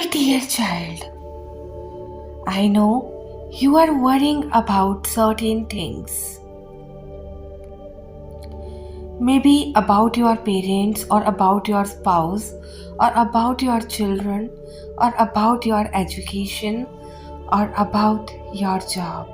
My dear child, I know you are worrying about certain things. Maybe about your parents, or about your spouse, or about your children, or about your education, or about your job.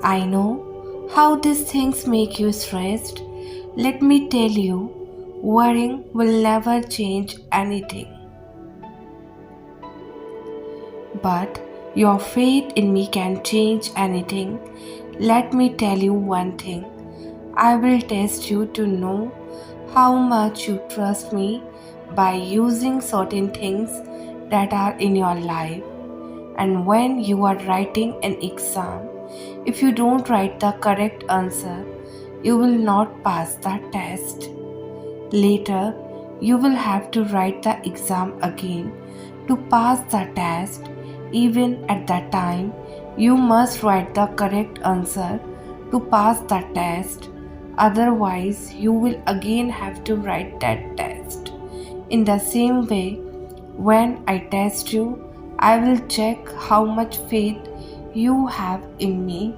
I know how these things make you stressed. Let me tell you, worrying will never change anything. But your faith in me can change anything. Let me tell you one thing. I will test you to know how much you trust me by using certain things that are in your life. And when you are writing an exam, if you don't write the correct answer, you will not pass the test. Later, you will have to write the exam again to pass the test. Even at that time, you must write the correct answer to pass the test. Otherwise, you will again have to write that test. In the same way, when I test you, I will check how much faith you have in me,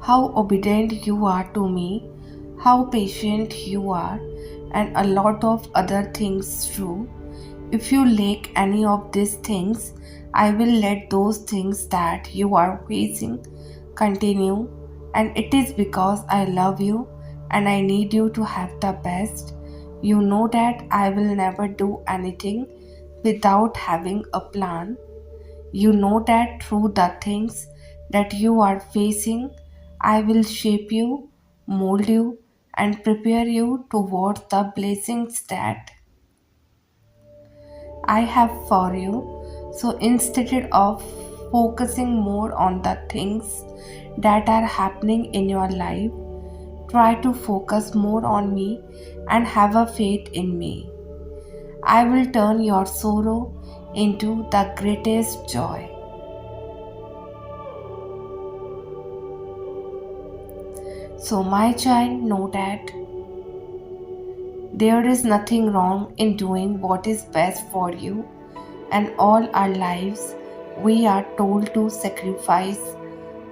how obedient you are to me, how patient you are, and a lot of other things too. If you lack any of these things, I will let those things that you are facing continue, and it is because I love you and I need you to have the best. You know that I will never do anything without having a plan. You know that through the things that you are facing, I will shape you, mold you, and prepare you towards the blessings that I have for you. So instead of focusing more on the things that are happening in your life, try to focus more on me and have a faith in me. I will turn your sorrow into the greatest joy. So, my child, know that there is nothing wrong in doing what is best for you, and all our lives we are told to sacrifice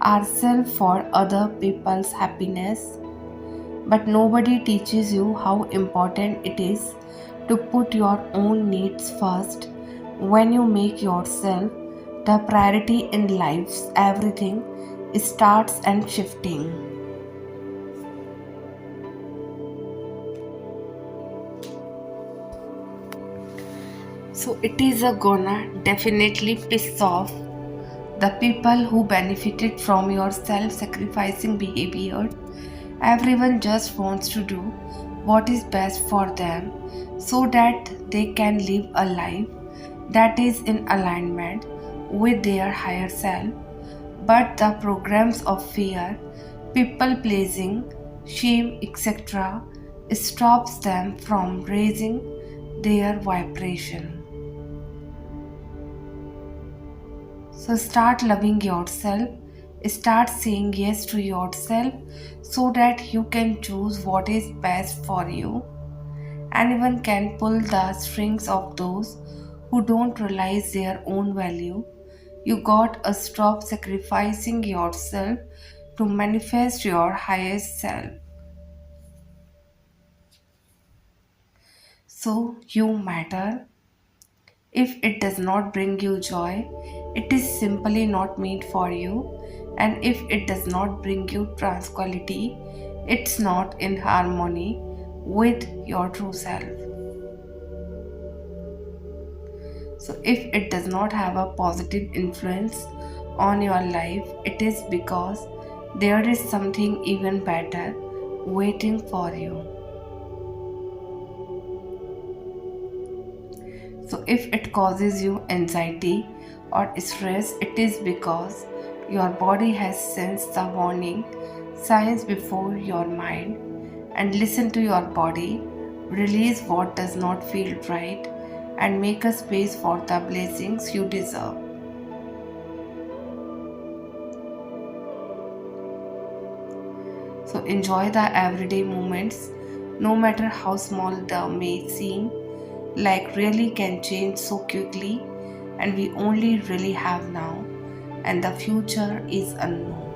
ourselves for other people's happiness. But nobody teaches you how important it is to put your own needs first. When you make yourself the priority in life, everything starts and shifting. So it is a gonna definitely piss off the people who benefited from your self-sacrificing behavior. Everyone just wants to do what is best for them so that they can live a life that is in alignment with their higher self. But the programs of fear, people pleasing, shame, etc., stops them from raising their vibration. So start loving yourself, start saying yes to yourself so that you can choose what is best for you. Anyone can pull the strings of those who don't realize their own value. You gotta stop sacrificing yourself to manifest your highest self. So you matter. If it does not bring you joy, it is simply not made for you. And if it does not bring you tranquility, it's not in harmony with your true self. So, if it does not have a positive influence on your life, it is because there is something even better waiting for you. So, if it causes you anxiety or stress, it is because your body has sensed the warning signs before your mind. And listen to your body, release what does not feel right, and make a space for the blessings you deserve. So, enjoy the everyday moments no matter how small they may seem, like really can change so quickly, and we only really have now, and the future is unknown.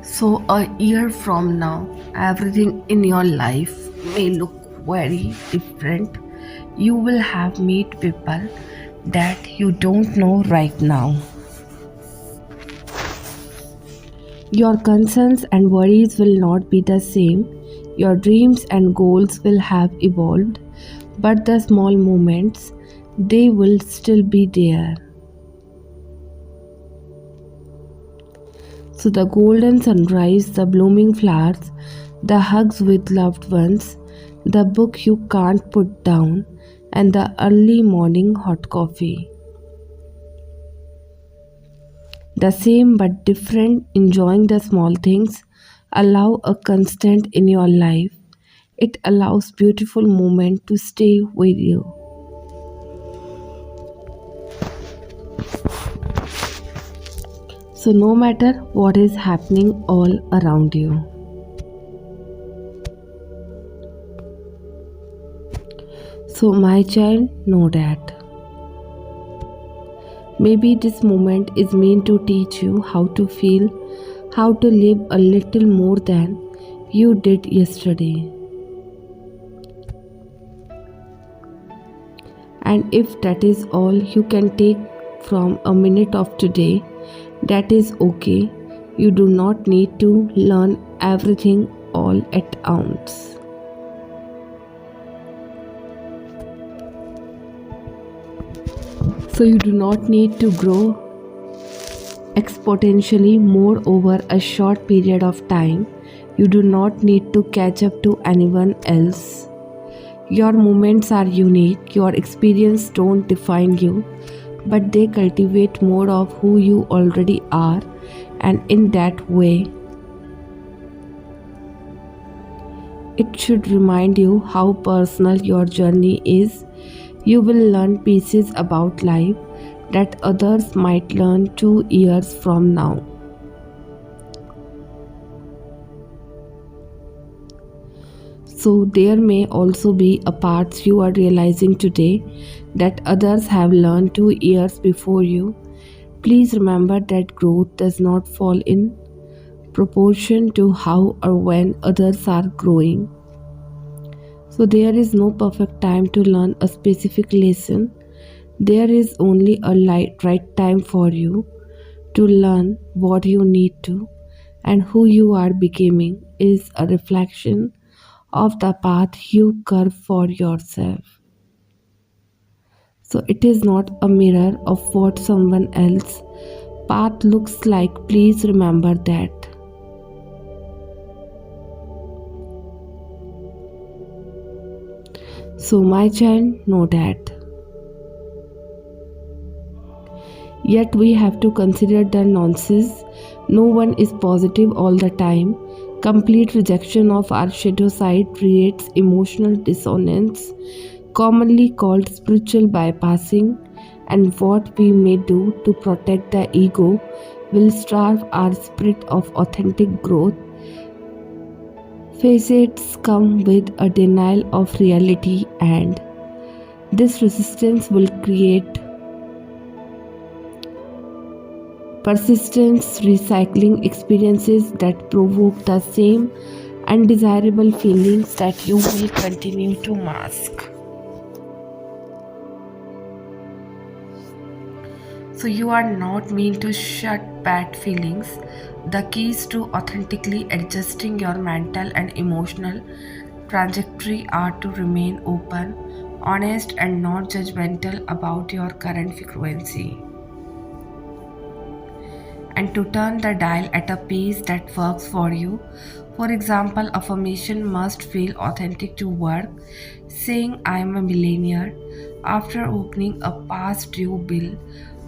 So, a year from now, everything in your life may look very different. You will have meet people that you don't know right now. Your concerns and worries will not be the same. Your dreams and goals will have evolved, but the small moments, they will still be there. So, the golden sunrise, the blooming flowers, the hugs with loved ones, the book you can't put down, and the early morning hot coffee. The same but different, enjoying the small things, allow a constant in your life. It allows beautiful moment to stay with you. So no matter what is happening all around you. So my child, know that. Maybe this moment is meant to teach you how to feel, how to live a little more than you did yesterday. And if that is all you can take from a minute of today, that is okay. You do not need to learn everything all at once. So you do not need to grow exponentially more over a short period of time. You do not need to catch up to anyone else. Your moments are unique, your experience don't define you, but they cultivate more of who you already are, and in that way, it should remind you how personal your journey is. You will learn pieces about life that others might learn 2 years from now. So, there may also be a parts you are realizing today that others have learned 2 years before you. Please remember that growth does not fall in proportion to how or when others are growing. So, there is no perfect time to learn a specific lesson. There is only a right time for you to learn what you need to, and who you are becoming is a reflection of the path you carve for yourself. So it is not a mirror of what someone else path looks like. Please remember that. So my child, know that. Yet we have to consider the nonsense. No one is positive all the time. Complete rejection of our shadow side creates emotional dissonance, commonly called spiritual bypassing, and what we may do to protect the ego will starve our spirit of authentic growth. Facets come with a denial of reality, and this resistance will create persistence, recycling experiences that provoke the same undesirable feelings that you will continue to mask. So, you are not meant to shut bad feelings. The keys to authentically adjusting your mental and emotional trajectory are to remain open, honest, and not judgmental about your current frequency, and to turn the dial at a pace that works for you. For example, affirmation must feel authentic to work. Saying I am a millionaire after opening a past due bill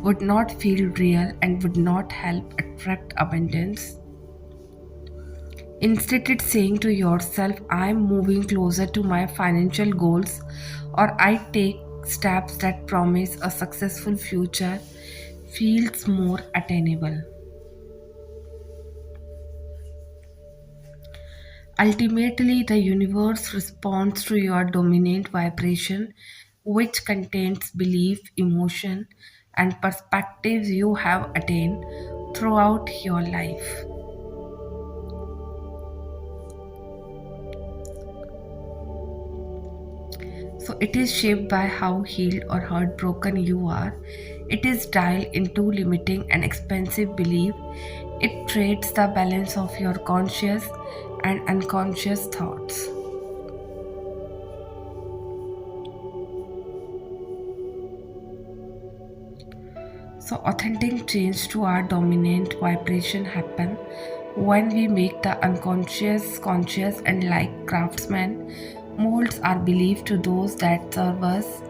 would not feel real and would not help attract abundance. Instead, it's saying to yourself, I am moving closer to my financial goals, or I take steps that promise a successful future, feels more attainable. Ultimately, the universe responds to your dominant vibration, which contains belief, emotion, and perspectives you have attained throughout your life. So, it is shaped by how healed or heartbroken you are. It is dialed into limiting and expensive belief. It trades the balance of your conscious and unconscious thoughts. So, authentic change to our dominant vibration happen when we make the unconscious conscious, and like craftsmen, molds our belief to those that serve us.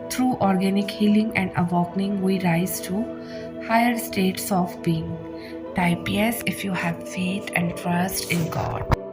Through organic healing and awakening, we rise to higher states of being. Type yes if you have faith and trust in God.